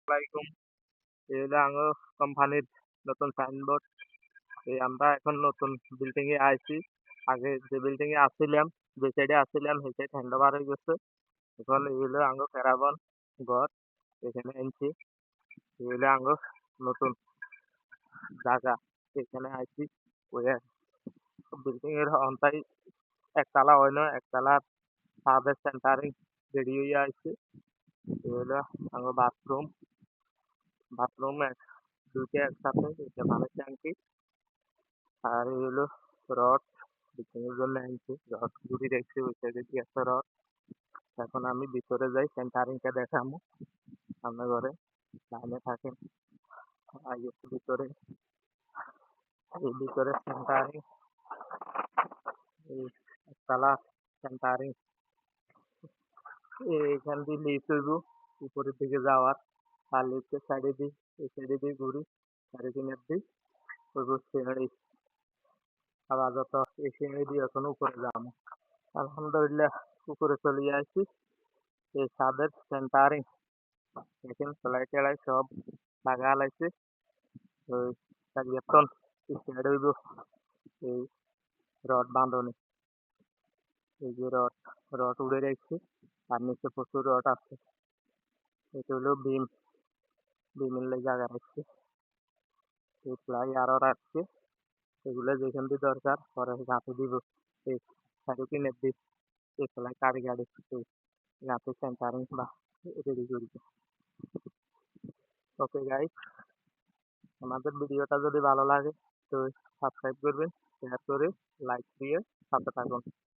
আসসালামাইকুম। এই হলো আঙ্গো কোম্পানির নতুন সাইনবোর্ড। আমরা এখন নতুন বিল্ডিং এ আইছি। আগে যে বিল্ডিং এ আছিলাম, যে সাইডে আছিলাম সেই সাইড হ্যান্ড ওভার হয়ে গেছে। এখন এই হলো আঙ্গো প্যারাবন ঘর। এখানে আনছি। এই হলো আঙ্গো নতুন জায়গা। এখানে আইছি। ওই বিল্ডিং এর অন্তাই একতলা হইলো, একতলার ছাদের সেন্টারিং রেডি হয়ে আইছি। এই হলো আঙ্গো বাথরুম। বাথরুম দুইটা একসাথে, এটা পানির ট্যাঙ্কি। আর এই হলো রড, বিল্ডিং এর জন্য আনছি। রড ঘুরি রেখেছি ওই সাইডে দিয়ে একটা রড। এখন আমি ভিতরে যাই, সেন্টারিংটা দেখামু। সামনে ঘরে লাইনে থাকেন। আগে একটু ভিতরে, এই ভিতরে সেন্টারিং, এই একতলা সেন্টারিং। এইখান দিয়ে লিফট হইব উপরের দিকে যাওয়ার। আর লিফটের সাইডে দিই, এই সাইডে দিয়ে ঘুরি, সাড়ে তিনের দিই ওই সিঁড়ি। আপাতত এই সিঁড়ি দিয়ে এখন উপরে যাবো। আলহামদুলিল্লাহ উপরে চলে আসছি। এই ছাদের সেন্টারিং দেখেন, সেলাই টেলাই সব লাগা লাইছে। ওই বেতন স্টার্ট হইব এই রড বাঁধনে। এই যে রড, রড উড়ে রাখছে আর নিচে প্রচুর রড আছে। এটা হলো বিম, বিমের লাই জায়গা রাখছে। এই প্লাই আরো রাখছে, এগুলো যেখান দিয়ে দরকার পরে গাঁথে দিব। এই সাইডে কিনে দিই, এই প্লাই কাটি গাড়ি এই গাঁথে সেন্টারিং বা রেডি করি। ওকে গাইস, আমাদের ভিডিওটা যদি ভালো লাগে তো সাবস্ক্রাইব করবেন, শেয়ার করে লাইক দিয়ে সাথে থাকুন।